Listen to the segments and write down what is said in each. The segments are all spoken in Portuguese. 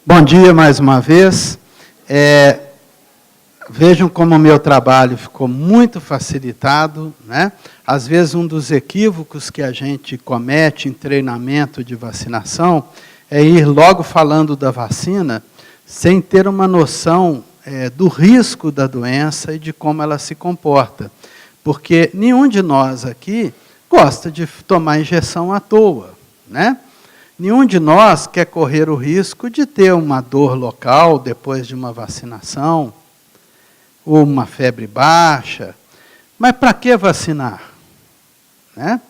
Bom dia mais uma vez. Vejam como o meu trabalho ficou muito facilitado, né? Às vezes, um dos equívocos que a gente comete em treinamento de vacinação é ir logo falando da vacina sem ter uma noção do risco da doença e de como ela se comporta. Porque nenhum de nós aqui gosta de tomar injeção à toa, né? Nenhum de nós quer correr o risco de ter uma dor local depois de uma vacinação, ou uma febre baixa. Mas para que vacinar? Né?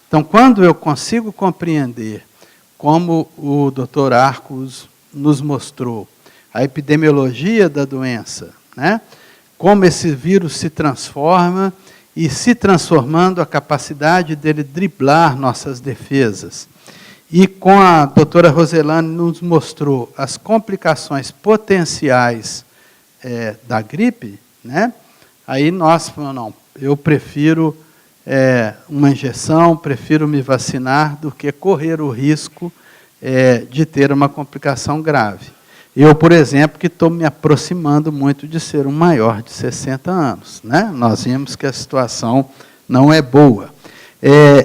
Então, quando eu consigo compreender, como o Dr. Arcos nos mostrou, a epidemiologia da doença, né? Como esse vírus se transforma e, se transformando, a capacidade dele driblar nossas defesas. E com a doutora Roselane nos mostrou as complicações potenciais da gripe, né? Aí nós falamos, não, eu prefiro uma injeção, prefiro me vacinar do que correr o risco de ter uma complicação grave. Eu, por exemplo, que estou me aproximando muito de ser um maior de 60 anos, né? Nós vimos que a situação não é boa.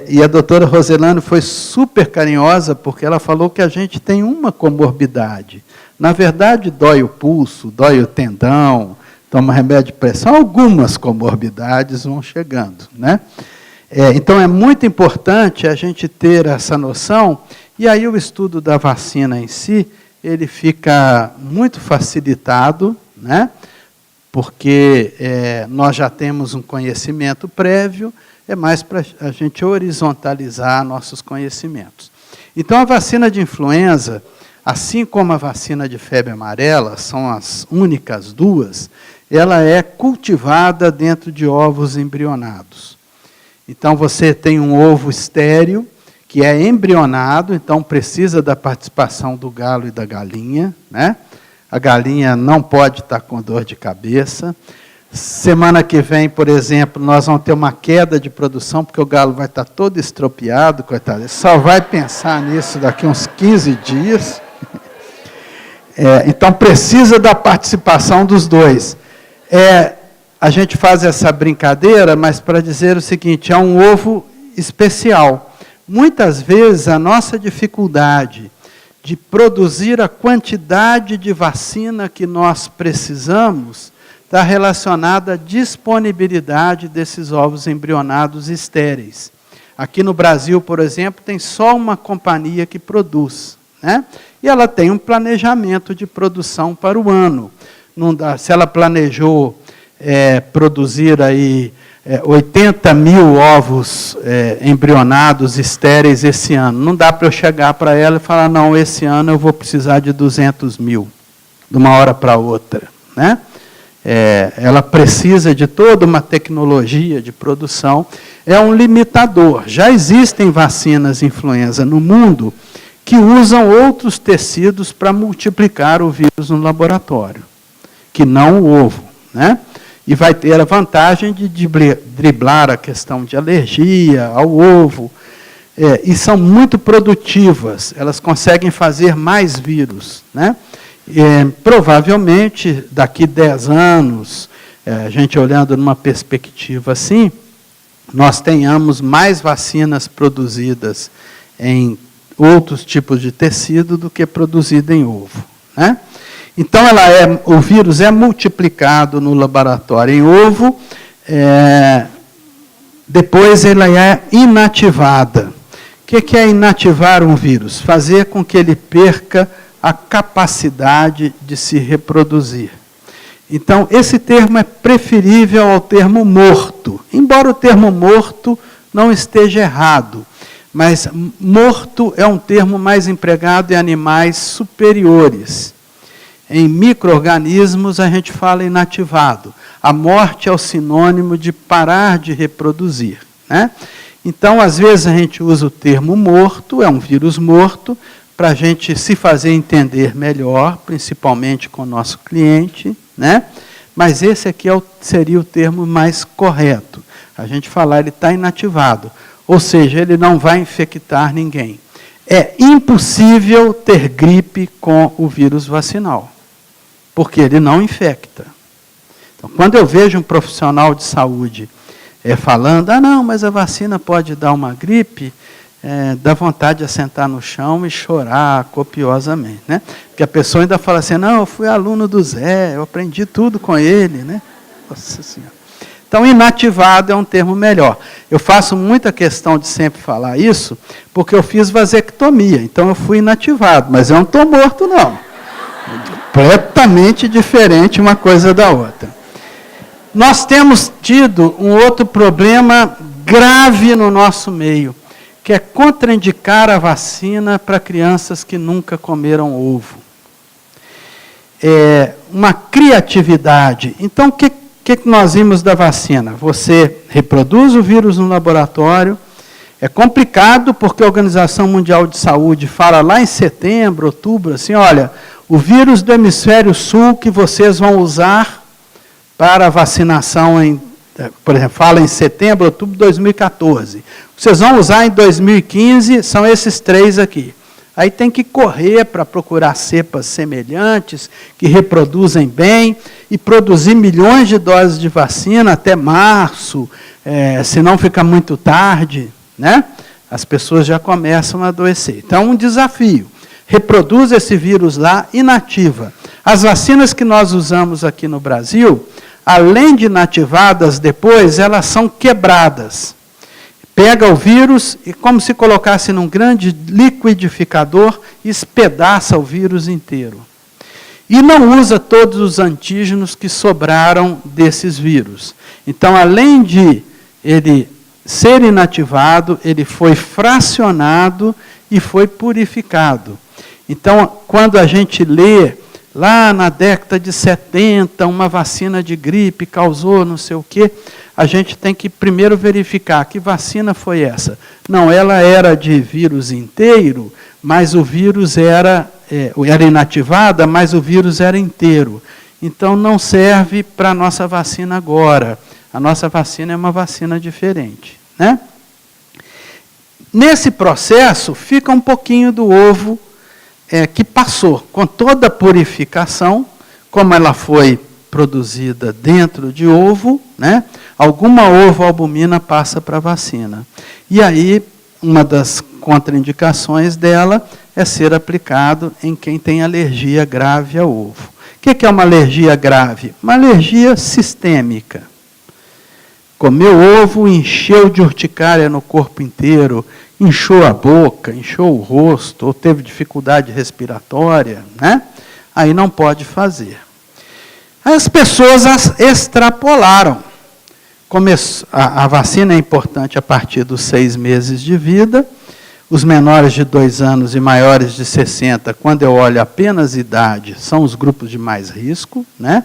E a doutora Roselane foi super carinhosa, porque ela falou que a gente tem uma comorbidade. Na verdade, dói o pulso, dói o tendão, toma remédio de pressão, algumas comorbidades vão chegando, né? Então, é muito importante a gente ter essa noção, e aí o estudo da vacina em si, ele fica muito facilitado, né? Porque nós já temos um conhecimento prévio, é mais para a gente horizontalizar nossos conhecimentos. Então, a vacina de influenza, assim como a vacina de febre amarela, são as únicas duas, ela é cultivada dentro de ovos embrionados. Então, você tem um ovo estéril, que é embrionado, então precisa da participação do galo e da galinha, né? A galinha não pode estar com dor de cabeça. Semana que vem, por exemplo, nós vamos ter uma queda de produção, porque o galo vai estar todo estropiado, coitado. Ele só vai pensar nisso daqui uns 15 dias. Então, precisa da participação dos dois. A gente faz essa brincadeira, mas para dizer o seguinte, é um ovo especial. Muitas vezes, a nossa dificuldade de produzir a quantidade de vacina que nós precisamos está relacionada à disponibilidade desses ovos embrionados estéreis. Aqui no Brasil, por exemplo, tem só uma companhia que produz, né? E ela tem um planejamento de produção para o ano. Não dá, se ela planejou produzir aí 80 mil ovos embrionados estéreis esse ano, não dá para eu chegar para ela e falar, não, esse ano eu vou precisar de 200 mil, de uma hora para outra, né? Ela precisa de toda uma tecnologia de produção, é um limitador. Já existem vacinas influenza no mundo que usam outros tecidos para multiplicar o vírus no laboratório, que não o ovo, né? E vai ter a vantagem de driblar a questão de alergia ao ovo, e são muito produtivas, elas conseguem fazer mais vírus, né? Provavelmente, daqui 10 anos, a gente olhando numa perspectiva assim, nós tenhamos mais vacinas produzidas em outros tipos de tecido do que produzida em ovo, né? Então, o vírus é multiplicado no laboratório em ovo, depois ela é inativada. O que é inativar um vírus? Fazer com que ele perca a capacidade de se reproduzir. Então, esse termo é preferível ao termo morto, embora o termo morto não esteja errado, mas morto é um termo mais empregado em animais superiores. Em micro-organismos, a gente fala inativado. A morte é o sinônimo de parar de reproduzir, né? Então, às vezes, a gente usa o termo morto, é um vírus morto, para a gente se fazer entender melhor, principalmente com o nosso cliente, né? Mas esse aqui seria o termo mais correto. A gente falar, ele está inativado, ou seja, ele não vai infectar ninguém. É impossível ter gripe com o vírus vacinal, porque ele não infecta. Então, quando eu vejo um profissional de saúde falando, não, mas a vacina pode dar uma gripe, dá vontade de assentar no chão e chorar copiosamente, né? Porque a pessoa ainda fala assim, não, eu fui aluno do Zé, eu aprendi tudo com ele, né? Nossa Senhora. Então, inativado é um termo melhor. Eu faço muita questão de sempre falar isso, porque eu fiz vasectomia, então eu fui inativado, mas eu não estou morto, não. Completamente diferente uma coisa da outra. Nós temos tido um outro problema grave no nosso meio, que é contraindicar a vacina para crianças que nunca comeram ovo. Uma criatividade. Então, o que nós vimos da vacina? Você reproduz o vírus no laboratório, é complicado porque a Organização Mundial de Saúde fala lá em setembro, outubro, assim, olha, o vírus do hemisfério sul que vocês vão usar para a vacinação, por exemplo, fala em setembro, outubro de 2014. Vocês vão usar em 2015, são esses 3 aqui. Aí tem que correr para procurar cepas semelhantes, que reproduzem bem, e produzir milhões de doses de vacina até março, senão fica muito tarde, né? As pessoas já começam a adoecer. Então, um desafio. Reproduz esse vírus lá, inativa. As vacinas que nós usamos aqui no Brasil, além de inativadas depois, elas são quebradas. Pega o vírus e, como se colocasse num grande liquidificador, espedaça o vírus inteiro. E não usa todos os antígenos que sobraram desses vírus. Então, além de ele ser inativado, ele foi fracionado e foi purificado. Então, quando a gente lê, lá na década de 70, uma vacina de gripe causou não sei o quê, a gente tem que primeiro verificar que vacina foi essa. Não, ela era de vírus inteiro, mas o vírus era inativada, mas o vírus era inteiro. Então, não serve para a nossa vacina agora. A nossa vacina é uma vacina diferente, né? Nesse processo, fica um pouquinho do ovo que passou, com toda a purificação, como ela foi produzida dentro de ovo, né? Alguma ovo-albumina passa para a vacina. E aí, uma das contraindicações dela é ser aplicado em quem tem alergia grave ao ovo. O que é uma alergia grave? Uma alergia sistêmica. Comeu ovo, encheu de urticária no corpo inteiro, inchou a boca, inchou o rosto, ou teve dificuldade respiratória, né? Aí não pode fazer. As pessoas extrapolaram. A vacina é importante a partir dos 6 meses de vida. Os menores de 2 anos e maiores de 60, quando eu olho apenas idade, são os grupos de mais risco, né?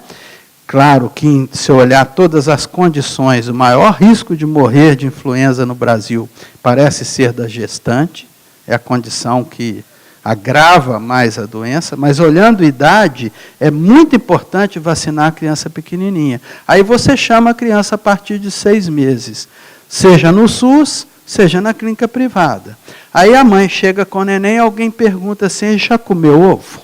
Claro que, se eu olhar todas as condições, o maior risco de morrer de influenza no Brasil parece ser da gestante, é a condição que agrava mais a doença, mas olhando idade, é muito importante vacinar a criança pequenininha. Aí você chama a criança a partir de 6 meses, seja no SUS, seja na clínica privada. Aí a mãe chega com o neném, alguém pergunta assim, já comeu ovo?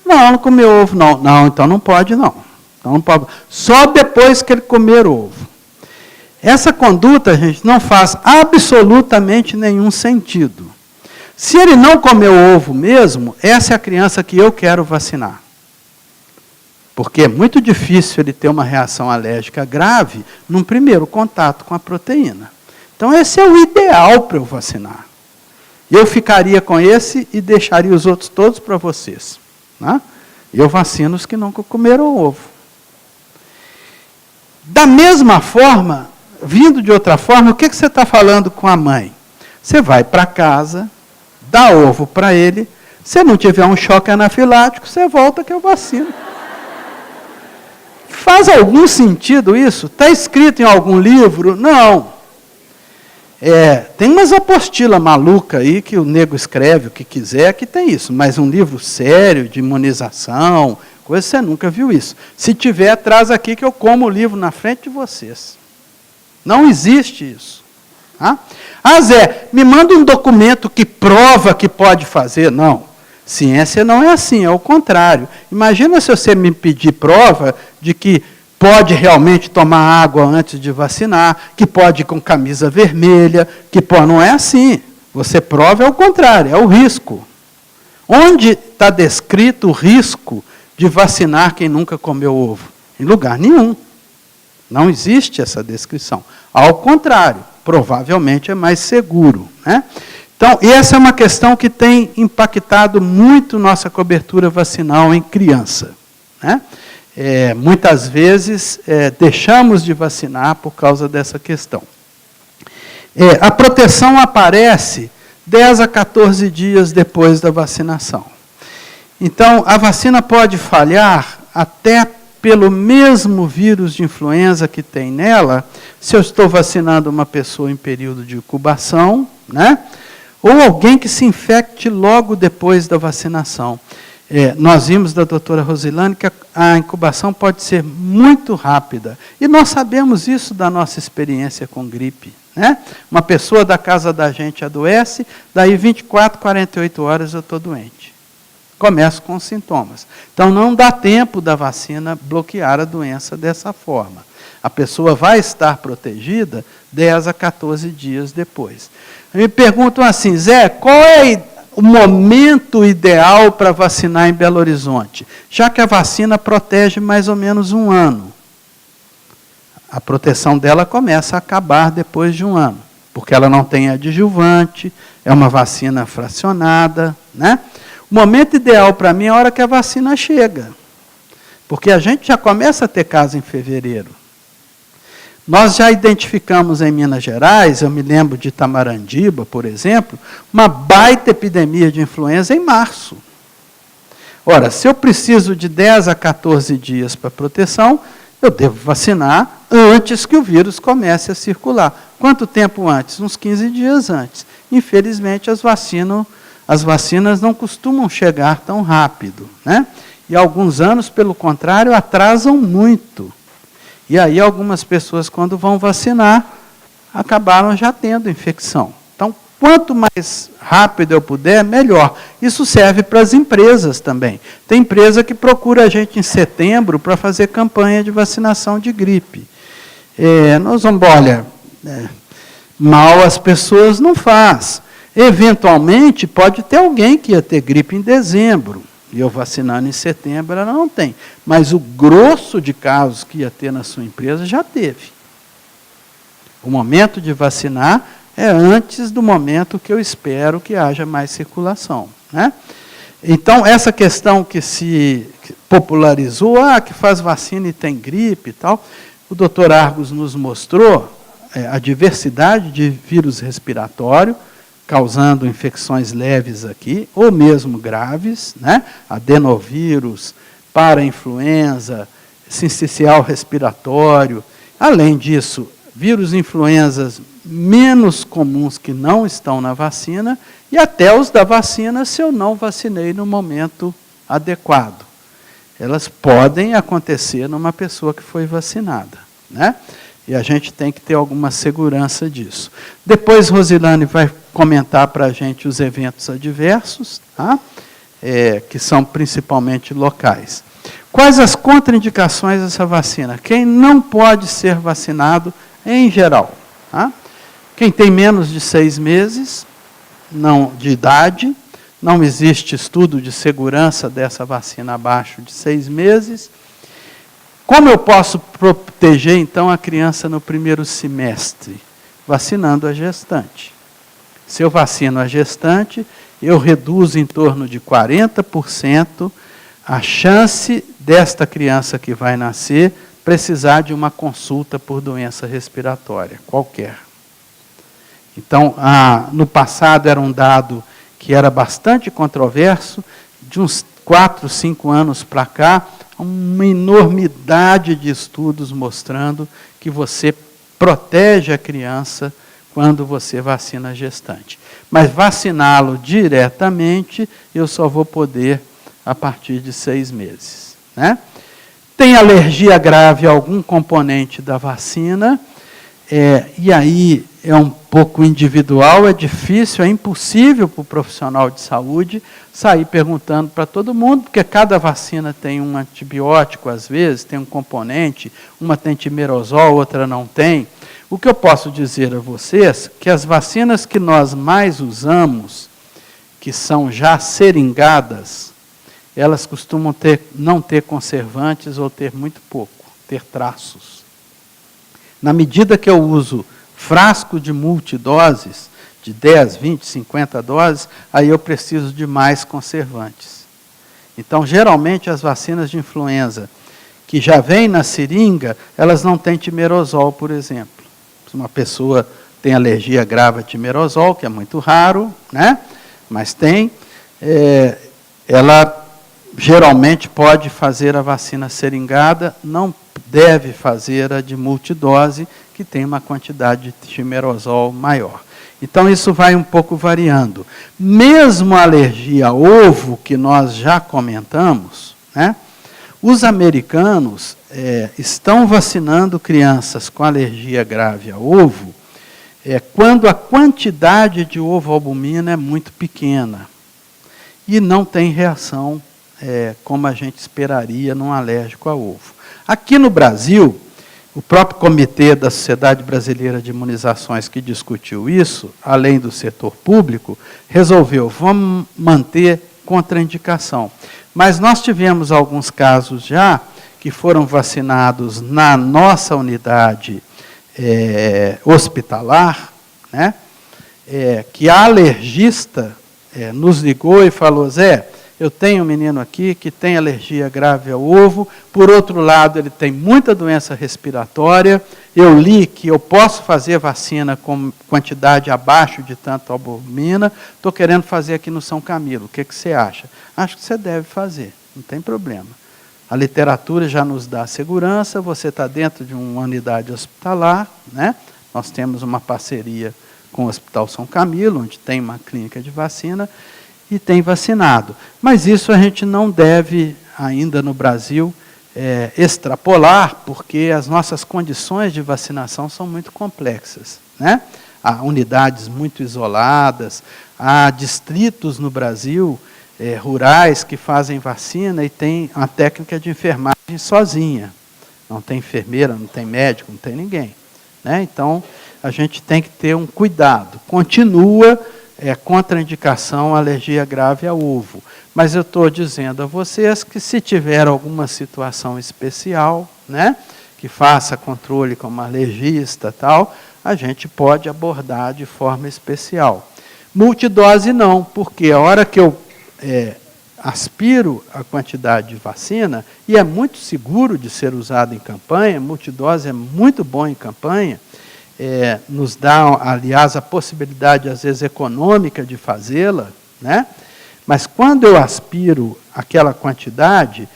Não, não comeu ovo, não. Não, então não pode, não. Então não pode. Só depois que ele comer ovo. Essa conduta, gente, não faz absolutamente nenhum sentido. Se ele não comeu ovo mesmo, essa é a criança que eu quero vacinar. Porque é muito difícil ele ter uma reação alérgica grave num primeiro contato com a proteína. Então, esse é o ideal para eu vacinar. Eu ficaria com esse e deixaria os outros todos para vocês. Né? Eu vacino os que nunca comeram ovo. Da mesma forma, vindo de outra forma, o que você está falando com a mãe? Você vai para casa, dá ovo para ele, se não tiver um choque anafilático, você volta que eu vacino. Faz algum sentido isso? Está escrito em algum livro? Não. Tem umas apostilas malucas aí que o nego escreve o que quiser, que tem isso, mas um livro sério de imunização, coisa, você nunca viu isso. Se tiver, traz aqui que eu como o livro na frente de vocês. Não existe isso. Tá? Ah, Zé, me manda um documento que prova que pode fazer. Não, ciência não é assim, é o contrário. Imagina se você me pedir prova de que pode realmente tomar água antes de vacinar, que pode ir com camisa vermelha, que pode... Não é assim. Você prova é o contrário, é o risco. Onde está descrito o risco de vacinar quem nunca comeu ovo? Em lugar nenhum. Não existe essa descrição. Ao contrário, provavelmente é mais seguro, né? Então, essa é uma questão que tem impactado muito nossa cobertura vacinal em criança, né? Muitas vezes deixamos de vacinar por causa dessa questão. A proteção aparece 10 a 14 dias depois da vacinação. Então, a vacina pode falhar até pelo mesmo vírus de influenza que tem nela, se eu estou vacinando uma pessoa em período de incubação, né? Ou alguém que se infecte logo depois da vacinação. Nós vimos da doutora Rosilane que a incubação pode ser muito rápida. E nós sabemos isso da nossa experiência com gripe, né? Uma pessoa da casa da gente adoece, daí 24, 48 horas eu estou doente. Começo com sintomas. Então, não dá tempo da vacina bloquear a doença dessa forma. A pessoa vai estar protegida 10 a 14 dias depois. Me perguntam assim, Zé, qual é o momento ideal para vacinar em Belo Horizonte? Já que a vacina protege mais ou menos um ano. A proteção dela começa a acabar depois de um ano, porque ela não tem adjuvante, é uma vacina fracionada, né? O momento ideal para mim é a hora que a vacina chega, porque a gente já começa a ter caso em fevereiro. Nós já identificamos em Minas Gerais, eu me lembro de Tamarandiba, por exemplo, uma baita epidemia de influenza em março. Ora, se eu preciso de 10 a 14 dias para proteção, eu devo vacinar antes que o vírus comece a circular. Quanto tempo antes? Uns 15 dias antes. Infelizmente, as vacinas não costumam chegar tão rápido, né? E alguns anos, pelo contrário, atrasam muito. E aí algumas pessoas, quando vão vacinar, acabaram já tendo infecção. Então, quanto mais rápido eu puder, melhor. Isso serve para as empresas também. Tem empresa que procura a gente em setembro para fazer campanha de vacinação de gripe. Nós vamos, olha, mal as pessoas não faz. Eventualmente, pode ter alguém que ia ter gripe em dezembro, e eu vacinando em setembro, ela não tem. Mas o grosso de casos que ia ter na sua empresa já teve. O momento de vacinar é antes do momento que eu espero que haja mais circulação, né? Então, essa questão que se popularizou, que faz vacina e tem gripe e tal, o doutor Argos nos mostrou a diversidade de vírus respiratório, causando infecções leves aqui, ou mesmo graves, né? Adenovírus, parainfluenza, sincicial respiratório. Além disso, vírus influenzas menos comuns que não estão na vacina, e até os da vacina, se eu não vacinei no momento adequado. Elas podem acontecer numa pessoa que foi vacinada, né? E a gente tem que ter alguma segurança disso. Depois, Rosilane vai comentar para a gente os eventos adversos, tá? Que são principalmente locais. Quais as contraindicações dessa vacina? Quem não pode ser vacinado em geral? Tá? Quem tem menos de 6 meses de idade, não existe estudo de segurança dessa vacina abaixo de 6 meses. Como eu posso proteger, então, a criança no primeiro semestre? Vacinando a gestante. Se eu vacino a gestante, eu reduzo em torno de 40% a chance desta criança que vai nascer precisar de uma consulta por doença respiratória, qualquer. Então, no passado era um dado que era bastante controverso, de uns 4, 5 anos para cá, uma enormidade de estudos mostrando que você protege a criança quando você vacina a gestante. Mas vaciná-lo diretamente, eu só vou poder a partir de 6 meses. Né? Tem alergia grave a algum componente da vacina, E aí é um pouco individual, é difícil, é impossível para o profissional de saúde sair perguntando para todo mundo, porque cada vacina tem um antibiótico, às vezes, tem um componente, uma tem timerosol, outra não tem. O que eu posso dizer a vocês, que as vacinas que nós mais usamos, que são já seringadas, elas costumam não ter conservantes ou ter muito pouco, ter traços. Na medida que eu uso frasco de multidoses, de 10, 20, 50 doses, aí eu preciso de mais conservantes. Então, geralmente, as vacinas de influenza que já vêm na seringa, elas não têm timerosol, por exemplo. Se uma pessoa tem alergia grave a timerosol, que é muito raro, né? Mas tem, ela geralmente pode fazer a vacina seringada, não deve fazer a de multidose, que tem uma quantidade de timerosol maior. Então, isso vai um pouco variando. Mesmo a alergia a ovo, que nós já comentamos, né, os americanos estão vacinando crianças com alergia grave a ovo, quando a quantidade de ovo-albumina é muito pequena e não tem reação como a gente esperaria num alérgico a ovo. Aqui no Brasil, o próprio comitê da Sociedade Brasileira de Imunizações que discutiu isso, além do setor público, resolveu, vamos manter contraindicação. Mas nós tivemos alguns casos já que foram vacinados na nossa unidade hospitalar, né, que a alergista nos ligou e falou, Zé, eu tenho um menino aqui que tem alergia grave ao ovo, por outro lado, ele tem muita doença respiratória, eu li que eu posso fazer vacina com quantidade abaixo de tanta albumina, estou querendo fazer aqui no São Camilo, o que você acha? Acho que você deve fazer, não tem problema. A literatura já nos dá segurança, você está dentro de uma unidade hospitalar, né? Nós temos uma parceria com o Hospital São Camilo, onde tem uma clínica de vacina, e tem vacinado. Mas isso a gente não deve, ainda no Brasil, extrapolar, porque as nossas condições de vacinação são muito complexas, né? Há unidades muito isoladas, há distritos no Brasil, rurais, que fazem vacina e tem a técnica de enfermagem sozinha. Não tem enfermeira, não tem médico, não tem ninguém, né? Então, a gente tem que ter um cuidado. Continua contraindicação, alergia grave a ovo. Mas eu estou dizendo a vocês que se tiver alguma situação especial, né, que faça controle como alergista tal, a gente pode abordar de forma especial. Multidose não, porque a hora que eu aspiro a quantidade de vacina, e é muito seguro de ser usado em campanha, multidose é muito bom em campanha, nos dá, aliás, a possibilidade, às vezes, econômica de fazê-la, né? Mas quando eu aspiro aquela quantidade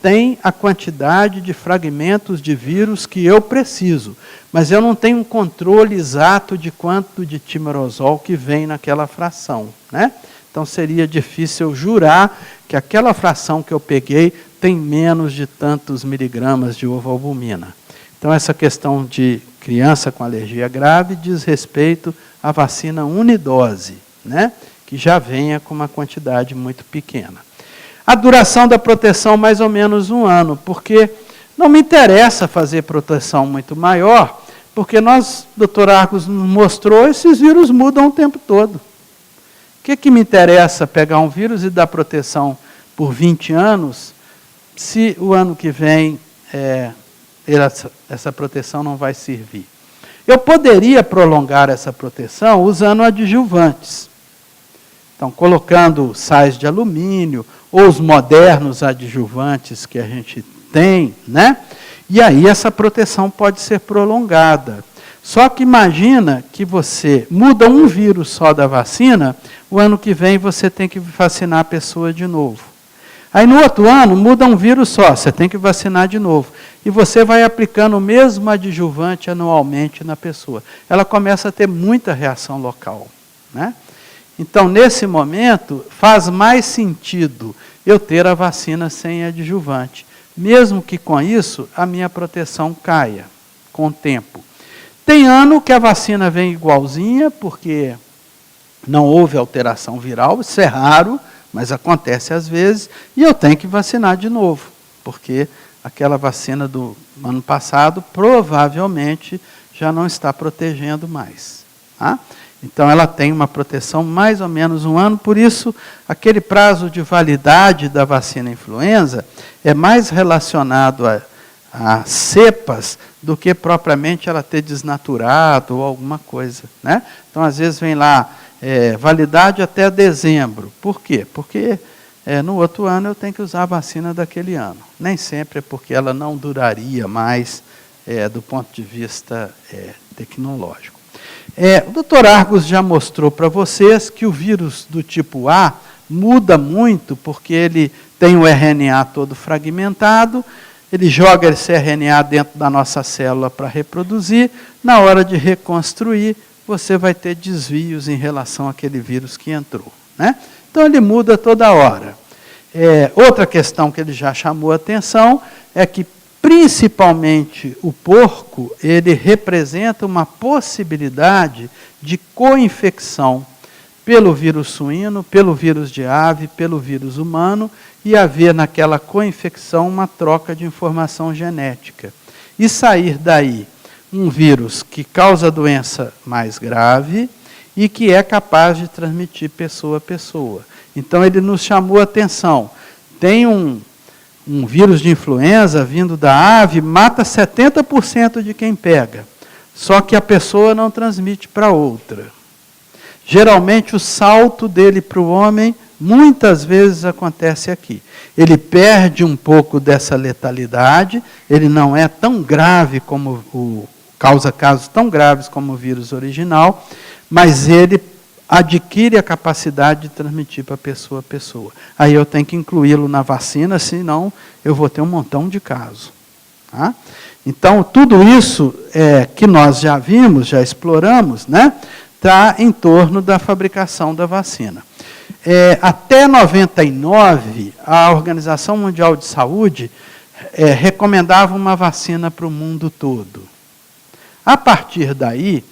tem a quantidade de fragmentos de vírus que eu preciso, mas eu não tenho um controle exato de quanto de timerosol que vem naquela fração, né? Então, seria difícil eu jurar que aquela fração que eu peguei tem menos de tantos miligramas de ovo-albumina. Então, essa questão de criança com alergia grave diz respeito à vacina unidose, né, que já venha com uma quantidade muito pequena. A duração da proteção, mais ou menos 1 ano, porque não me interessa fazer proteção muito maior, porque nós, doutor Argos nos mostrou, esses vírus mudam o tempo todo. O que me interessa pegar um vírus e dar proteção por 20 anos, se o ano que vem essa proteção não vai servir? Eu poderia prolongar essa proteção usando adjuvantes. Então, colocando sais de alumínio, ou os modernos adjuvantes que a gente tem, né? E aí essa proteção pode ser prolongada. Só que imagina que você muda um vírus só da vacina, o ano que vem você tem que vacinar a pessoa de novo. Aí no outro ano muda um vírus só, você tem que vacinar de novo. E você vai aplicando o mesmo adjuvante anualmente na pessoa. Ela começa a ter muita reação local, né? Então, nesse momento, faz mais sentido eu ter a vacina sem adjuvante, mesmo que com isso a minha proteção caia. com o tempo. Tem ano que a vacina vem igualzinha, porque não houve alteração viral, isso é raro, mas acontece às vezes, e eu tenho que vacinar de novo, porque aquela vacina do ano passado provavelmente já não está protegendo mais. Tá? Então, ela tem uma proteção mais ou menos um ano, por isso, aquele prazo de validade da vacina influenza é mais relacionado a cepas do que propriamente ela ter desnaturado ou alguma coisa. Né? Então, às vezes, vem lá, validade até dezembro. Por quê? Porque no outro ano eu tenho que usar a vacina daquele ano. Nem sempre é porque ela não duraria mais do ponto de vista tecnológico. O Dr. Argos já mostrou para vocês que o vírus do tipo A muda muito porque ele tem o RNA todo fragmentado, ele joga esse RNA dentro da nossa célula para reproduzir, na hora de reconstruir, você vai ter desvios em relação àquele vírus que entrou. Né? Então, ele muda toda hora. Outra questão que ele já chamou a atenção é que, principalmente o porco, ele representa uma possibilidade de co-infecção pelo vírus suíno, pelo vírus de ave, pelo vírus humano, e haver naquela co-infecção uma troca de informação genética. E sair daí um vírus que causa doença mais grave e que é capaz de transmitir pessoa a pessoa. Então, ele nos chamou a atenção. Tem um vírus de influenza vindo da ave, mata 70% de quem pega. Só que a pessoa não transmite para outra. Geralmente, o salto dele para o homem, muitas vezes acontece aqui. Ele perde um pouco dessa letalidade, ele não é tão grave como causa casos tão graves como o vírus original, mas ele adquire a capacidade de transmitir para pessoa a pessoa. Aí eu tenho que incluí-lo na vacina, senão eu vou ter um montão de casos. Tá? Então, tudo isso que nós já vimos, já exploramos, né, está em torno da fabricação da vacina. Até 99, a Organização Mundial de Saúde recomendava uma vacina para o mundo todo. A partir daí,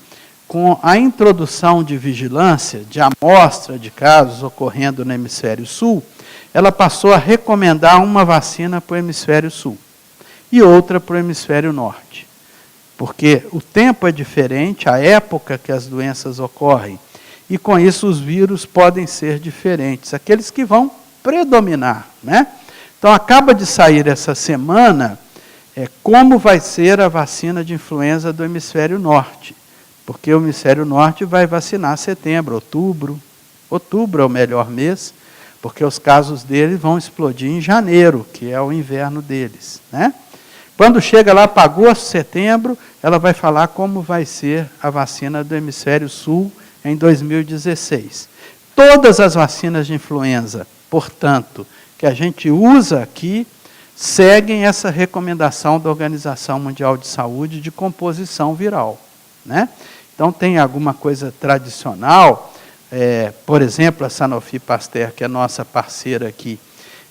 com a introdução de vigilância, de amostra de casos ocorrendo no hemisfério sul, ela passou a recomendar uma vacina para o hemisfério sul e outra para o hemisfério norte. Porque o tempo é diferente, a época que as doenças ocorrem, e com isso os vírus podem ser diferentes, aqueles que vão predominar. Né? Então, acaba de sair essa semana como vai ser a vacina de influenza do hemisfério norte. Porque o hemisfério norte vai vacinar setembro, outubro. Outubro é o melhor mês, porque os casos deles vão explodir em janeiro, que é o inverno deles. Né? Quando chega lá para agosto, setembro, ela vai falar como vai ser a vacina do hemisfério sul em 2016. Todas as vacinas de influenza, portanto, que a gente usa aqui, seguem essa recomendação da Organização Mundial de Saúde de composição viral. Né? Então, tem alguma coisa tradicional, por exemplo, a Sanofi Pasteur, que é nossa parceira aqui,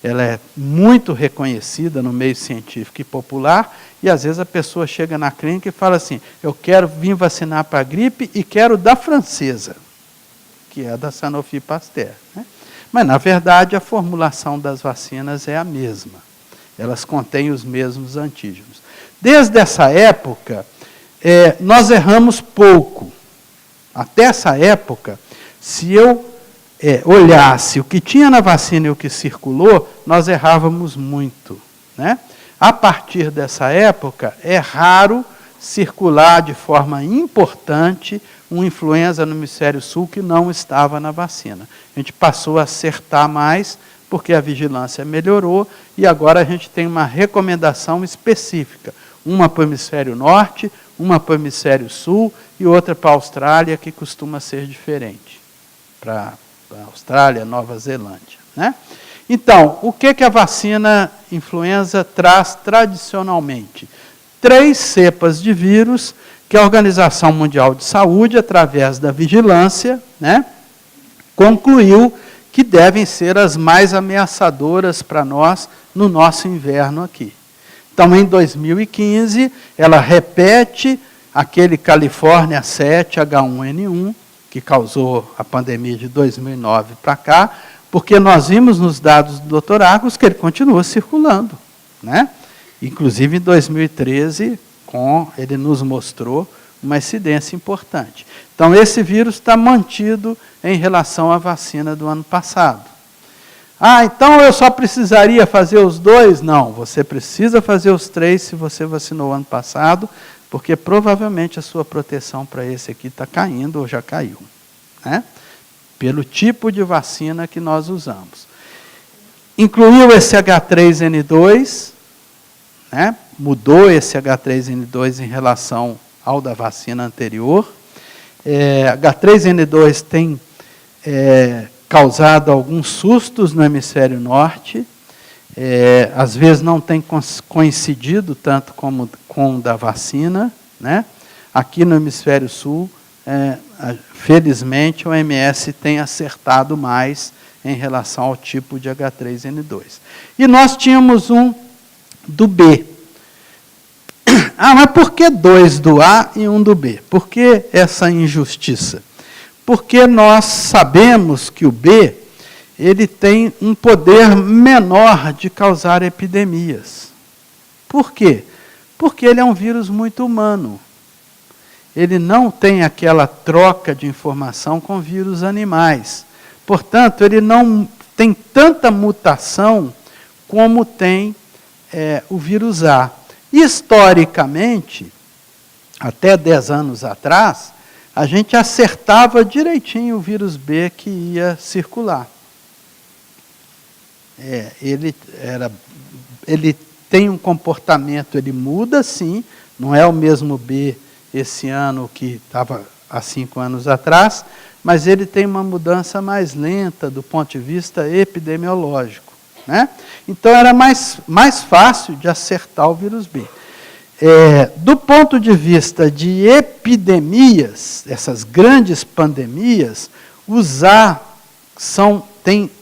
ela é muito reconhecida no meio científico e popular, e às vezes a pessoa chega na clínica e fala assim, eu quero vir vacinar para a gripe e quero da francesa, que é da Sanofi Pasteur. Né? Mas, na verdade, a formulação das vacinas é a mesma. Elas contêm os mesmos antígenos. Desde essa época, nós erramos pouco. Até essa época, se eu olhasse o que tinha na vacina e o que circulou, nós errávamos muito. Né? A partir dessa época, é raro circular de forma importante uma influenza no hemisfério sul que não estava na vacina. A gente passou a acertar mais, porque a vigilância melhorou, e agora a gente tem uma recomendação específica. Uma para o hemisfério norte, uma para o hemisfério sul e outra para a Austrália, que costuma ser diferente. Para a Austrália, Nova Zelândia. Né? Então, o que a vacina influenza traz tradicionalmente? 3 cepas de vírus que a Organização Mundial de Saúde, através da vigilância, né, concluiu que devem ser as mais ameaçadoras para nós no nosso inverno aqui. Então, em 2015, ela repete aquele Califórnia 7 H1N1, que causou a pandemia de 2009 para cá, porque nós vimos nos dados do Dr. Argos que ele continua circulando, né? Inclusive, em 2013, ele nos mostrou uma incidência importante. Então, esse vírus está mantido em relação à vacina do ano passado. Ah, então eu só precisaria fazer os 2? Não, você precisa fazer os 3 se você vacinou ano passado, porque provavelmente a sua proteção para esse aqui está caindo ou já caiu, né? Pelo tipo de vacina que nós usamos. Incluiu esse H3N2, né? Mudou esse H3N2 em relação ao da vacina anterior. H3N2 tem causado alguns sustos no hemisfério norte, às vezes não tem coincidido tanto como com o da vacina, né? Aqui no hemisfério sul, felizmente, o OMS tem acertado mais em relação ao tipo de H3N2. E nós tínhamos um do B. Ah, mas por que 2 do A e 1 do B? Por que essa injustiça? Porque nós sabemos que o B, ele tem um poder menor de causar epidemias. Por quê? Porque ele é um vírus muito humano. Ele não tem aquela troca de informação com vírus animais. Portanto, ele não tem tanta mutação como tem o vírus A. Historicamente, até 10 anos atrás, a gente acertava direitinho o vírus B que ia circular. Ele tem um comportamento, ele muda sim, não é o mesmo B esse ano que estava há 5 anos atrás, mas ele tem uma mudança mais lenta do ponto de vista epidemiológico, né? Então era mais fácil de acertar o vírus B. Do ponto de vista de epidemias, essas grandes pandemias, os A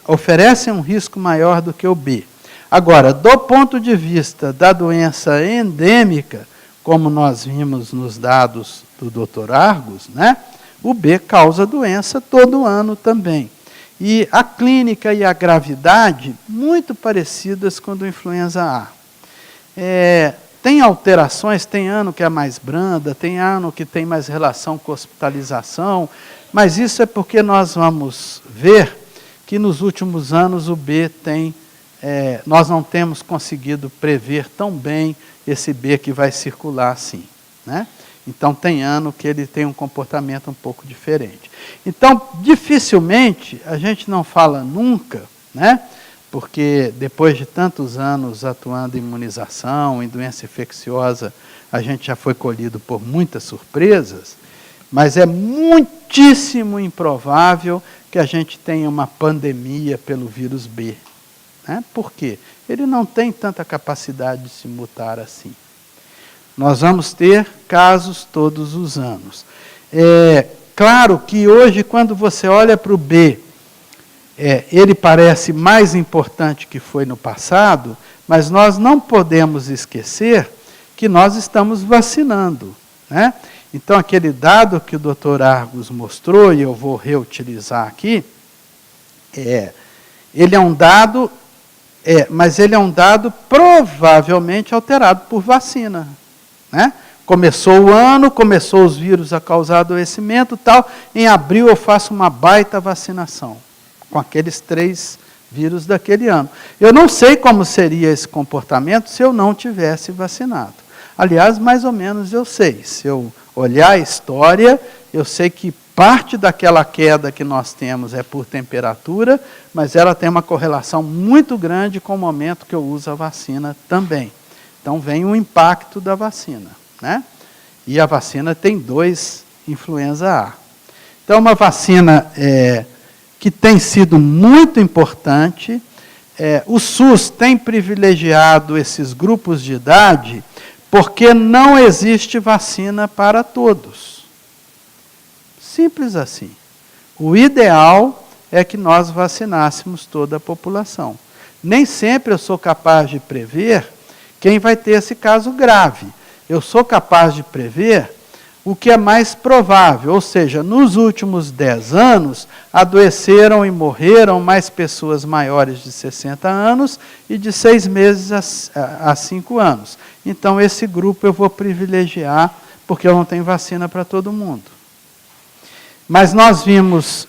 oferecem um risco maior do que o B. Agora, do ponto de vista da doença endêmica, como nós vimos nos dados do Dr. Argos, né, o B causa doença todo ano também. E a clínica e a gravidade, muito parecidas com a do influenza A. Tem alterações, tem ano que é mais branda, tem ano que tem mais relação com hospitalização, mas isso é porque nós vamos ver que nos últimos anos o B nós não temos conseguido prever tão bem esse B que vai circular assim, né? Então tem ano que ele tem um comportamento um pouco diferente. Então, dificilmente, a gente não fala nunca, né? Porque depois de tantos anos atuando em imunização, em doença infecciosa, a gente já foi colhido por muitas surpresas, mas é muitíssimo improvável que a gente tenha uma pandemia pelo vírus B. Né? Por quê? Ele não tem tanta capacidade de se mutar assim. Nós vamos ter casos todos os anos. Claro que hoje, quando você olha para o B, ele parece mais importante que foi no passado, mas nós não podemos esquecer que nós estamos vacinando, né? Então, aquele dado que o Dr. Argos mostrou, e eu vou reutilizar aqui, ele é um dado, mas ele é um dado provavelmente alterado por vacina, né? Começou o ano, começou os vírus a causar adoecimento e tal, em abril eu faço uma baita vacinação com aqueles 3 vírus daquele ano. Eu não sei como seria esse comportamento se eu não tivesse vacinado. Aliás, mais ou menos eu sei. Se eu olhar a história, eu sei que parte daquela queda que nós temos é por temperatura, mas ela tem uma correlação muito grande com o momento que eu uso a vacina também. Então, vem o impacto da vacina, né? E a vacina tem 2 influenza A. Então, uma vacina que tem sido muito importante. O SUS tem privilegiado esses grupos de idade porque não existe vacina para todos. Simples assim. O ideal é que nós vacinássemos toda a população. Nem sempre eu sou capaz de prever quem vai ter esse caso grave. Eu sou capaz de prever o que é mais provável, ou seja, nos últimos 10 anos, adoeceram e morreram mais pessoas maiores de 60 anos e de 6 meses a 5 anos. Então, esse grupo eu vou privilegiar, porque eu não tenho vacina para todo mundo. Mas nós vimos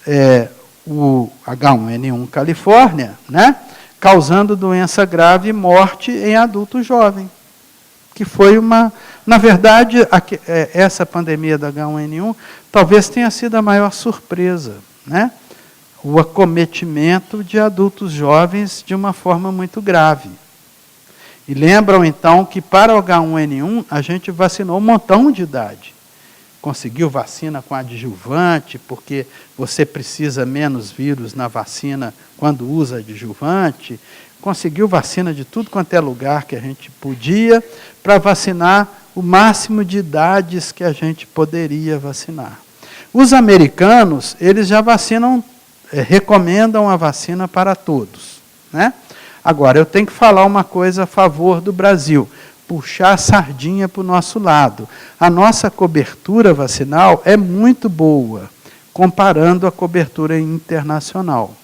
o H1N1 Califórnia, né, causando doença grave e morte em adulto jovem, que foi uma... Na verdade, essa pandemia da H1N1 talvez tenha sido a maior surpresa, né? O acometimento de adultos jovens de uma forma muito grave. E lembram, então, que para o H1N1 a gente vacinou um montão de idade. Conseguiu vacina com adjuvante, porque você precisa menos vírus na vacina quando usa adjuvante. Conseguiu vacina de tudo quanto é lugar que a gente podia para vacinar o máximo de idades que a gente poderia vacinar. Os americanos, eles já vacinam, recomendam a vacina para todos, né? Agora, eu tenho que falar uma coisa a favor do Brasil, puxar a sardinha para o nosso lado. A nossa cobertura vacinal é muito boa, comparando a cobertura internacional.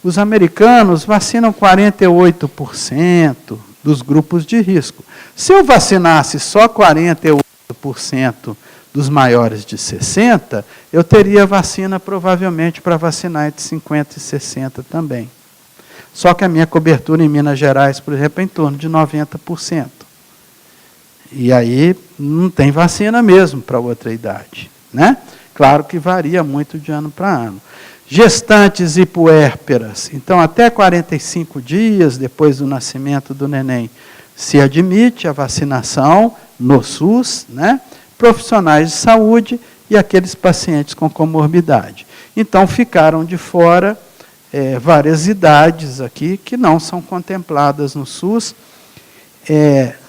Os americanos vacinam 48% dos grupos de risco. Se eu vacinasse só 48% dos maiores de 60, eu teria vacina provavelmente para vacinar entre 50 e 60 também. Só que a minha cobertura em Minas Gerais, por exemplo, é em torno de 90%. E aí não tem vacina mesmo para outra idade, né? Claro que varia muito de ano para ano. Gestantes e puérperas, então até 45 dias depois do nascimento do neném, se admite a vacinação no SUS, né? Profissionais de saúde e aqueles pacientes com comorbidade. Então ficaram de fora várias idades aqui que não são contempladas no SUS.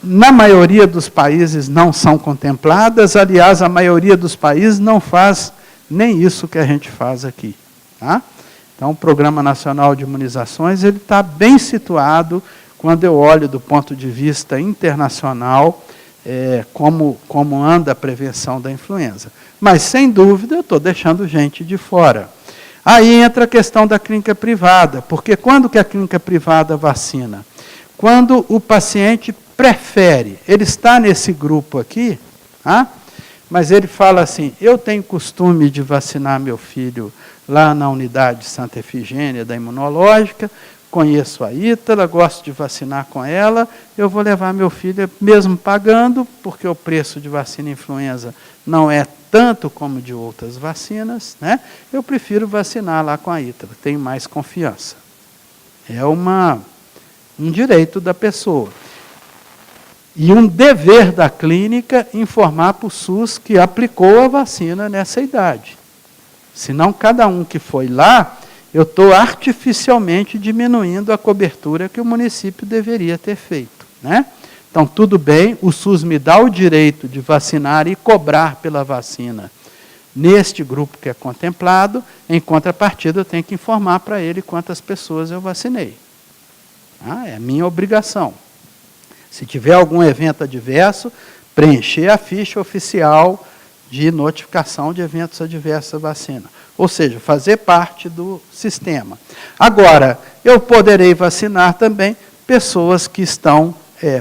Na maioria dos países não são contempladas, aliás, a maioria dos países não faz nem isso que a gente faz aqui. Tá? Então, o Programa Nacional de Imunizações ele está bem situado quando eu olho do ponto de vista internacional como anda a prevenção da influenza. Mas, sem dúvida, eu estou deixando gente de fora. Aí entra a questão da clínica privada, porque quando que a clínica privada vacina? Quando o paciente prefere, ele está nesse grupo aqui, tá? Mas ele fala assim, eu tenho costume de vacinar meu filho lá na unidade Santa Efigênia da imunológica, conheço a Ítala, gosto de vacinar com ela, eu vou levar meu filho, mesmo pagando, porque o preço de vacina influenza não é tanto como de outras vacinas, né? Eu prefiro vacinar lá com a Ítala, tenho mais confiança. É um direito da pessoa. E um dever da clínica informar para o SUS que aplicou a vacina nessa idade. Senão, cada um que foi lá, eu estou artificialmente diminuindo a cobertura que o município deveria ter feito, né? Então, tudo bem, o SUS me dá o direito de vacinar e cobrar pela vacina neste grupo que é contemplado, em contrapartida, eu tenho que informar para ele quantas pessoas eu vacinei. É a minha obrigação. Se tiver algum evento adverso, preencher a ficha oficial de notificação de eventos adversos à vacina. Ou seja, fazer parte do sistema. Agora, eu poderei vacinar também pessoas que estão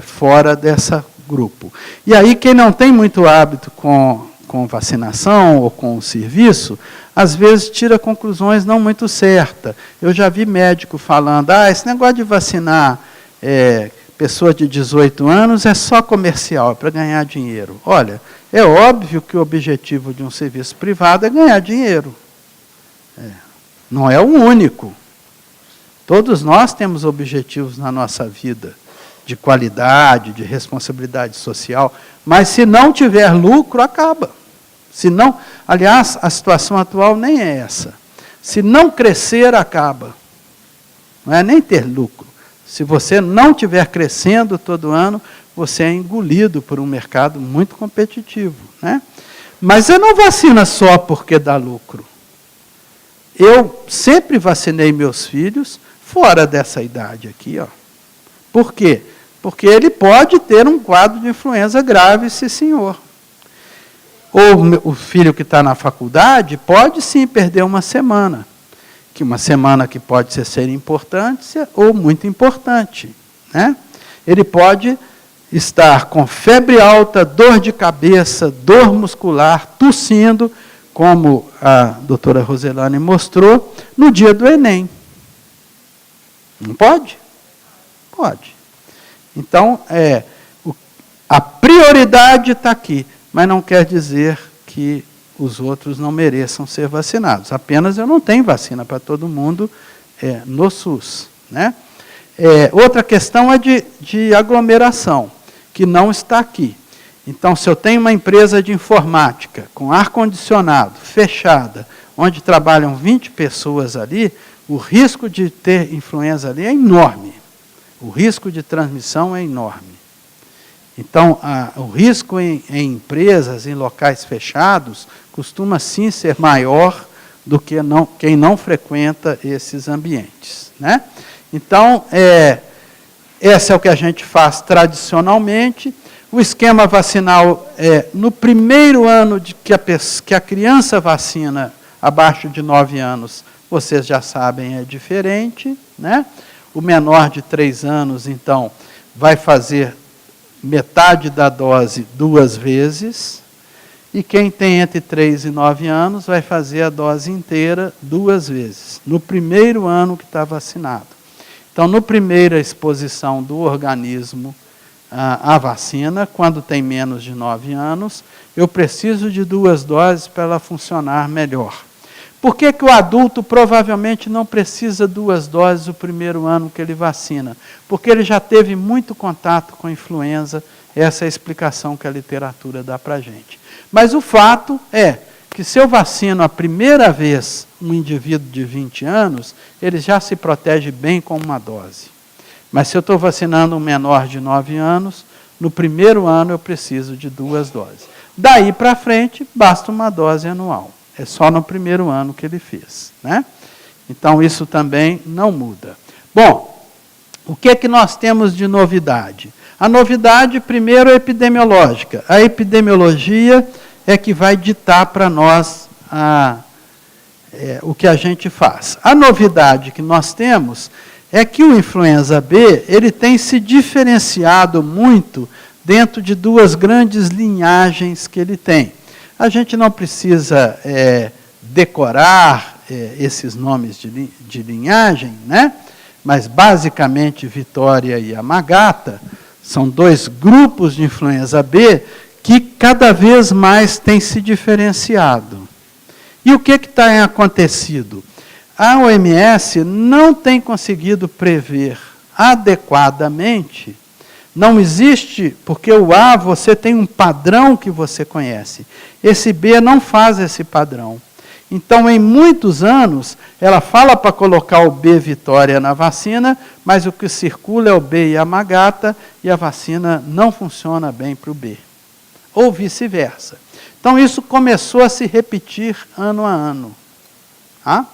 fora desse grupo. E aí, quem não tem muito hábito com vacinação ou com o serviço, às vezes tira conclusões não muito certas. Eu já vi médico falando, esse negócio de vacinar pessoa de 18 anos é só comercial, é para ganhar dinheiro. Olha, é óbvio que o objetivo de um serviço privado é ganhar dinheiro. Não é o único. Todos nós temos objetivos na nossa vida, de qualidade, de responsabilidade social, mas se não tiver lucro, acaba. Se não, aliás, a situação atual nem é essa. Se não crescer, acaba. Não é nem ter lucro. Se você não estiver crescendo todo ano, você é engolido por um mercado muito competitivo, né? Mas eu não vacino só porque dá lucro. Eu sempre vacinei meus filhos fora dessa idade aqui, ó. Por quê? Porque ele pode ter um quadro de influenza grave, sim, senhor. Ou o filho que está na faculdade pode sim perder uma semana. Que uma semana que pode ser importante ou muito importante, né? Ele pode estar com febre alta, dor de cabeça, dor muscular, tossindo, como a doutora Roselane mostrou, no dia do Enem. Não pode? Pode. Então, a prioridade está aqui, mas não quer dizer que os outros não mereçam ser vacinados. Apenas eu não tenho vacina para todo mundo no SUS, né? Outra questão é de aglomeração, que não está aqui. Então, se eu tenho uma empresa de informática com ar-condicionado, fechada, onde trabalham 20 pessoas ali, o risco de ter influenza ali é enorme. O risco de transmissão é enorme. Então, o risco em empresas, em locais fechados, costuma sim ser maior do que quem não frequenta esses ambientes, né? Então, esse é o que a gente faz tradicionalmente. O esquema vacinal, no primeiro ano que a criança vacina abaixo de 9 anos, vocês já sabem, é diferente, né? O menor de 3 anos, então, vai fazer metade da dose 2 vezes, e quem tem entre 3 e 9 anos vai fazer a dose inteira 2 vezes, no primeiro ano que está vacinado. Então, no primeira exposição do organismo à vacina, quando tem menos de 9 anos, eu preciso de 2 doses para ela funcionar melhor. Por que o adulto provavelmente não precisa 2 doses o primeiro ano que ele vacina? Porque ele já teve muito contato com influenza, essa é a explicação que a literatura dá para a gente. Mas o fato é que se eu vacino a primeira vez um indivíduo de 20 anos, ele já se protege bem com uma dose. Mas se eu estou vacinando um menor de 9 anos, no primeiro ano eu preciso de 2 doses. Daí para frente, basta uma dose anual. É só no primeiro ano que ele fez, né? Então, isso também não muda. Bom, o que é que nós temos de novidade? A novidade, primeiro, é epidemiológica. A epidemiologia é que vai ditar para nós o que a gente faz. A novidade que nós temos é que o influenza B, ele tem se diferenciado muito dentro de 2 grandes linhagens que ele tem. A gente não precisa decorar esses nomes de linhagem, né? Mas, basicamente, Vitória e Yamagata são 2 grupos de influenza B que cada vez mais têm se diferenciado. E o que tem acontecido? A OMS não tem conseguido prever adequadamente. Não existe, porque o A, você tem um padrão que você conhece. Esse B não faz esse padrão. Então, em muitos anos, ela fala para colocar o B Vitória na vacina, mas o que circula é o B Yamagata, e a vacina não funciona bem para o B. Ou vice-versa. Então, isso começou a se repetir ano a ano. Tá?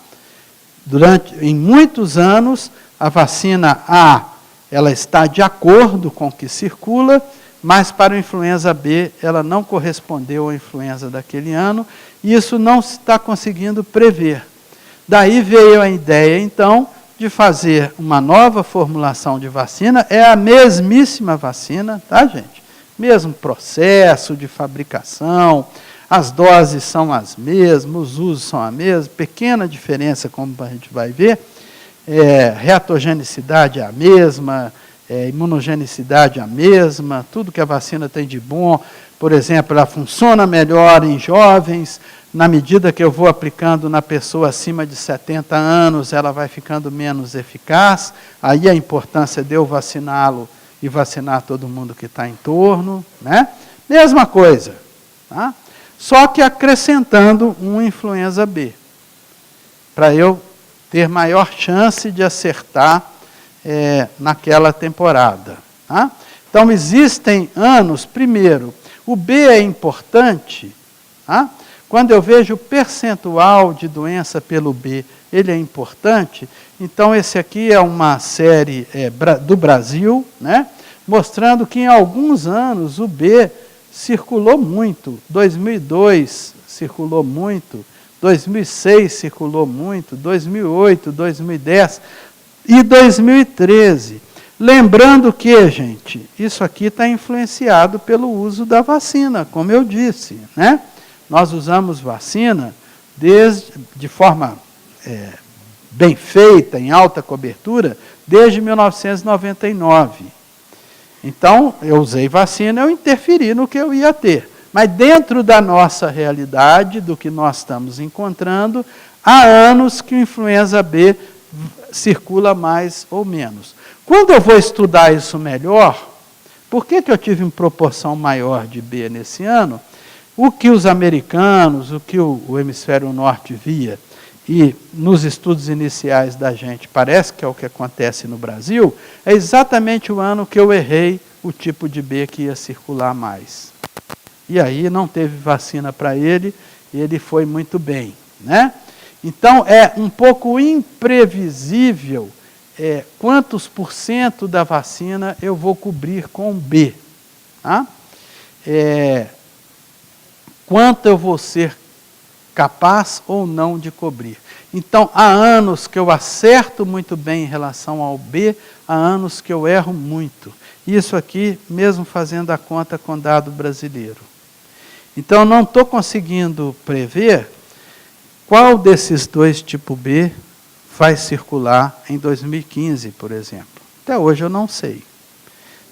Em muitos anos, a vacina A, ela está de acordo com o que circula, mas para a influenza B, ela não correspondeu à influenza daquele ano, e isso não se está conseguindo prever. Daí veio a ideia, então, de fazer uma nova formulação de vacina, é a mesmíssima vacina, tá, gente? Mesmo processo de fabricação, as doses são as mesmas, os usos são as mesmas, pequena diferença, como a gente vai ver, reatogenicidade é a mesma, imunogenicidade é a mesma, tudo que a vacina tem de bom. Por exemplo, ela funciona melhor em jovens, na medida que eu vou aplicando na pessoa acima de 70 anos, ela vai ficando menos eficaz, aí a importância de eu vaciná-lo e vacinar todo mundo que está em torno, né? Mesma coisa, tá? Só que acrescentando um influenza B, para eu ter maior chance de acertar naquela temporada. Tá? Então, existem anos, primeiro, o B é importante, tá? Quando eu vejo o percentual de doença pelo B, ele é importante. Então, esse aqui é uma série do Brasil, né? mostrando que em alguns anos o B circulou muito. 2002 circulou muito, 2006 circulou muito, 2008, 2010 e 2013. Lembrando que, gente, isso aqui está influenciado pelo uso da vacina, como eu disse, né? Nós usamos vacina de forma bem feita, em alta cobertura, desde 1999. Então, eu usei vacina, eu interferi no que eu ia ter. Mas dentro da nossa realidade, do que nós estamos encontrando, há anos que o influenza B circula mais ou menos. Quando eu vou estudar isso melhor, por que eu tive uma proporção maior de B nesse ano? O que os americanos, o que o hemisfério norte via, e nos estudos iniciais da gente, parece que é o que acontece no Brasil, é exatamente o ano que eu errei o tipo de B que ia circular mais. E aí não teve vacina para ele, e ele foi muito bem, né? Então, é um pouco imprevisível quantos % da vacina eu vou cobrir com B. Tá? Quanto eu vou ser capaz ou não de cobrir. Então, há anos que eu acerto muito bem em relação ao B, há anos que eu erro muito. Isso aqui, mesmo fazendo a conta com dado brasileiro. Então, eu não estou conseguindo prever qual desses dois tipo B vai circular em 2015, por exemplo. Até hoje eu não sei.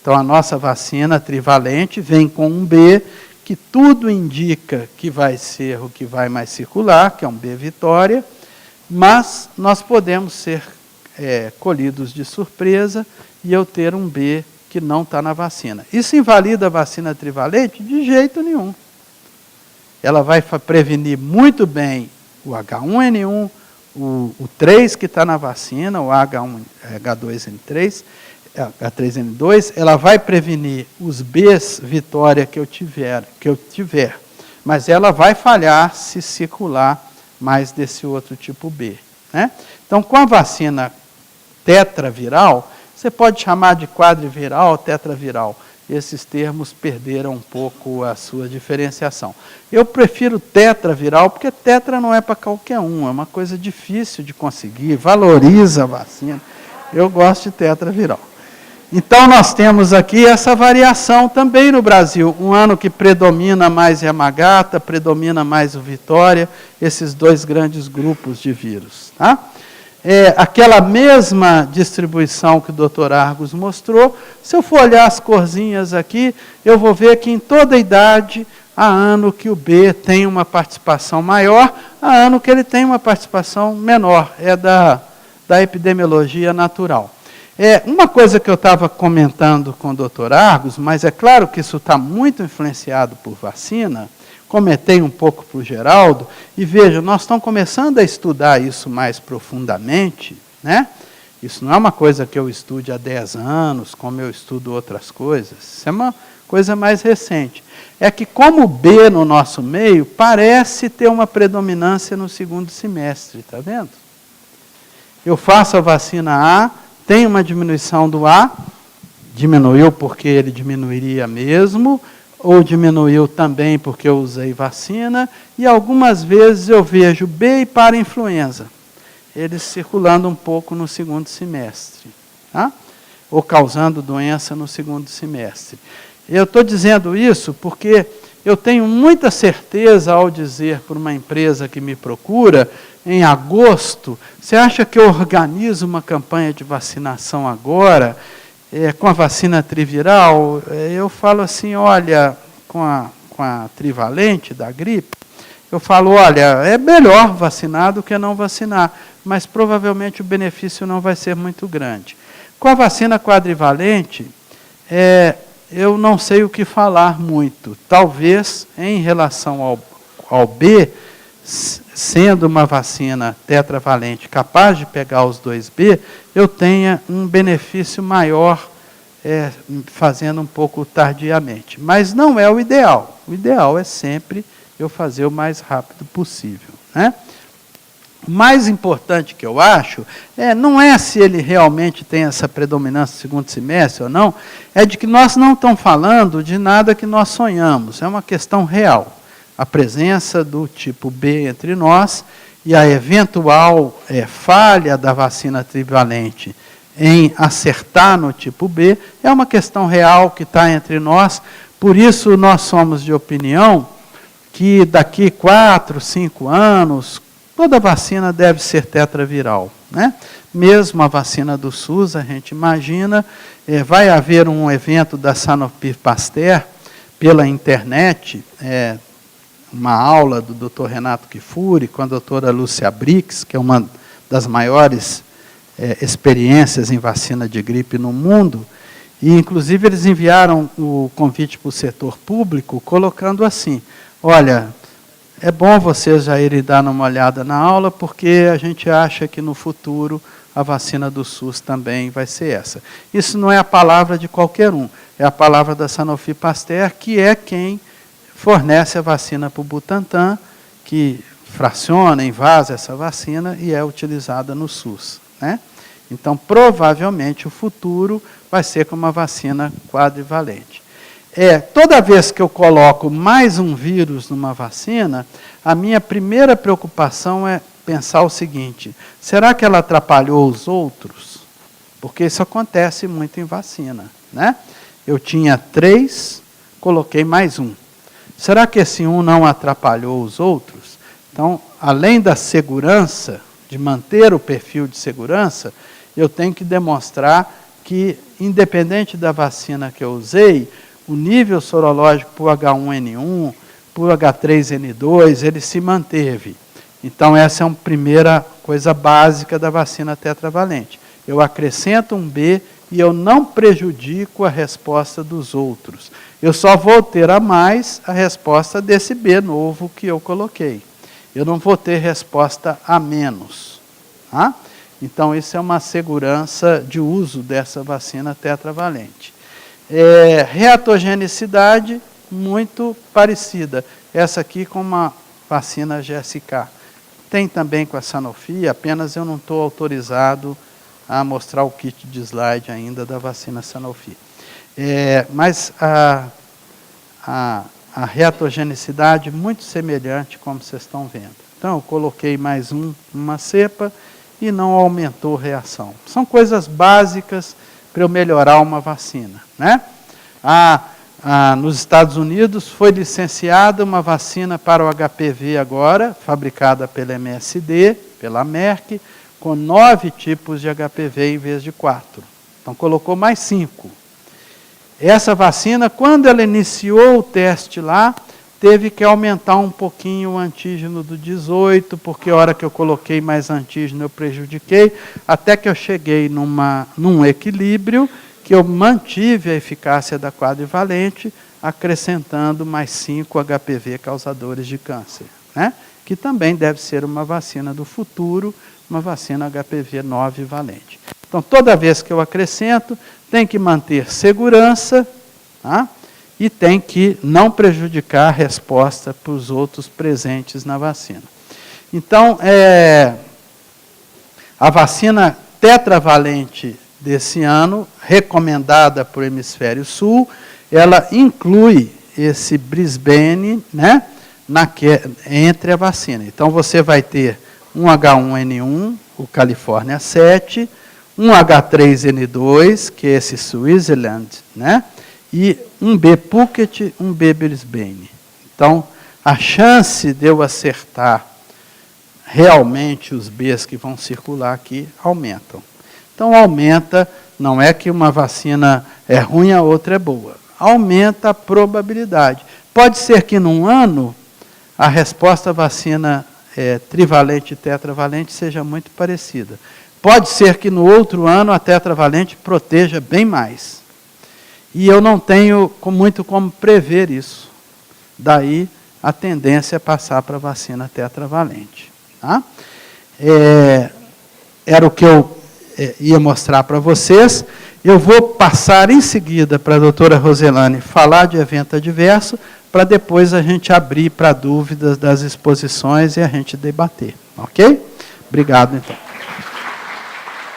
Então, a nossa vacina trivalente vem com um B, que tudo indica que vai ser o que vai mais circular, que é um B Vitória, mas nós podemos ser colhidos de surpresa e eu ter um B que não está na vacina. Isso invalida a vacina trivalente? De jeito nenhum. Ela vai prevenir muito bem o H1N1, o 3 que está na vacina, o H2N3, H3N2, ela vai prevenir os Bs Vitória que eu tiver, mas ela vai falhar se circular mais desse outro tipo B. Né? Então, com a vacina tetraviral, você pode chamar de quadriviral ou tetraviral. Esses termos perderam um pouco a sua diferenciação. Eu prefiro tetraviral, porque tetra não é para qualquer um, é uma coisa difícil de conseguir, valoriza a vacina. Eu gosto de tetraviral. Então, nós temos aqui essa variação também no Brasil. Um ano que predomina mais Yamagata, predomina mais o Vitória, esses dois grandes grupos de vírus. Tá? Aquela mesma distribuição que o Dr. Argos mostrou, se eu for olhar as corzinhas aqui, eu vou ver que em toda a idade, há ano que o B tem uma participação maior, há ano que ele tem uma participação menor, é da epidemiologia natural. Uma coisa que eu estava comentando com o Dr. Argos, mas é claro que isso está muito influenciado por vacina, comentei um pouco para o Geraldo, e veja, nós estamos começando a estudar isso mais profundamente, né? Isso não é uma coisa que eu estude há 10 anos, como eu estudo outras coisas, isso é uma coisa mais recente. É que como o B no nosso meio parece ter uma predominância no segundo semestre, está vendo? Eu faço a vacina A, tem uma diminuição do A, diminuiu porque ele diminuiria mesmo, ou diminuiu também porque eu usei vacina, e algumas vezes eu vejo B e parainfluenza, eles circulando um pouco no segundo semestre, tá? Ou causando doença no segundo semestre. Eu estou dizendo isso porque eu tenho muita certeza ao dizer por uma empresa que me procura, em agosto, você acha que eu organizo uma campanha de vacinação agora, com a vacina triviral? Eu falo assim, olha, com a trivalente da gripe, eu falo, olha, é melhor vacinar do que não vacinar, mas provavelmente o benefício não vai ser muito grande. Com a vacina quadrivalente, eu não sei o que falar muito. Talvez, em relação ao B, sendo uma vacina tetravalente capaz de pegar os 2B, eu tenha um benefício maior fazendo um pouco tardiamente. Mas não é o ideal. O ideal é sempre eu fazer o mais rápido possível. Né? O mais importante que eu acho, não é se ele realmente tem essa predominância no segundo semestre ou não, é de que nós não estamos falando de nada que nós sonhamos, é uma questão real. A presença do tipo B entre nós e a eventual falha da vacina trivalente em acertar no tipo B, é uma questão real que está entre nós, por isso nós somos de opinião que daqui 4, 5 anos, toda vacina deve ser tetraviral, né? Mesmo a vacina do SUS, a gente imagina, vai haver um evento da Sanofi Pasteur pela internet, uma aula do Dr. Renato Kifuri com a doutora Lúcia Brix, que é uma das maiores experiências em vacina de gripe no mundo, e inclusive eles enviaram o convite para o setor público, colocando assim, olha, é bom vocês já irem dar uma olhada na aula, porque a gente acha que no futuro a vacina do SUS também vai ser essa. Isso não é a palavra de qualquer um, é a palavra da Sanofi Pasteur, que é quem fornece a vacina para o Butantan, que fraciona, envasa essa vacina e é utilizada no SUS, né? Então, provavelmente, o futuro vai ser com uma vacina quadrivalente. Toda vez que eu coloco mais um vírus numa vacina, a minha primeira preocupação é pensar o seguinte, será que ela atrapalhou os outros? Porque isso acontece muito em vacina, né? Eu tinha 3, coloquei mais um. Será que esse um não atrapalhou os outros? Então, além da segurança, de manter o perfil de segurança, eu tenho que demonstrar que, independente da vacina que eu usei, o nível sorológico para o H1N1, para o H3N2, ele se manteve. Então, essa é uma primeira coisa básica da vacina tetravalente. Eu acrescento um B e eu não prejudico a resposta dos outros. Eu só vou ter a mais a resposta desse B novo que eu coloquei. Eu não vou ter resposta a menos. Tá? Então, isso é uma segurança de uso dessa vacina tetravalente. Reatogenicidade muito parecida. Essa aqui com uma vacina GSK. Tem também com a Sanofi, apenas eu não estou autorizado a mostrar o kit de slide ainda da vacina Sanofi. Mas a reatogenicidade muito semelhante, como vocês estão vendo. Então, eu coloquei mais uma cepa e não aumentou reação. São coisas básicas para eu melhorar uma vacina, né? Nos Estados Unidos foi licenciada uma vacina para o HPV agora, fabricada pela MSD, pela Merck, com 9 tipos de HPV em vez de 4. Então, colocou mais 5. Essa vacina, quando ela iniciou o teste lá, teve que aumentar um pouquinho o antígeno do 18, porque a hora que eu coloquei mais antígeno eu prejudiquei, até que eu cheguei num equilíbrio, que eu mantive a eficácia da quadrivalente, acrescentando mais 5 HPV causadores de câncer, né? Que também deve ser uma vacina do futuro, uma vacina HPV 9 valente. Então, toda vez que eu acrescento, tem que manter segurança, tá? E tem que não prejudicar a resposta para os outros presentes na vacina. Então, a vacina tetravalente desse ano, recomendada para o Hemisfério Sul, ela inclui esse Brisbane, né, entre a vacina. Então, você vai ter um H1N1, o California 7, um H3N2, que é esse Switzerland, né, e um B Phuket, um B Brisbane. Então, a chance de eu acertar realmente os Bs que vão circular aqui aumentam. Então, aumenta, não é que uma vacina é ruim, a outra é boa. Aumenta a probabilidade. Pode ser que num ano a resposta à vacina trivalente e tetravalente seja muito parecida. Pode ser que no outro ano a tetravalente proteja bem mais. E eu não tenho muito como prever isso. Daí a tendência é passar para a vacina tetravalente. Tá? Era o que eu ia mostrar para vocês. Eu vou passar em seguida para a doutora Roselane falar de evento adverso, para depois a gente abrir para dúvidas das exposições e a gente debater. Ok? Obrigado, então.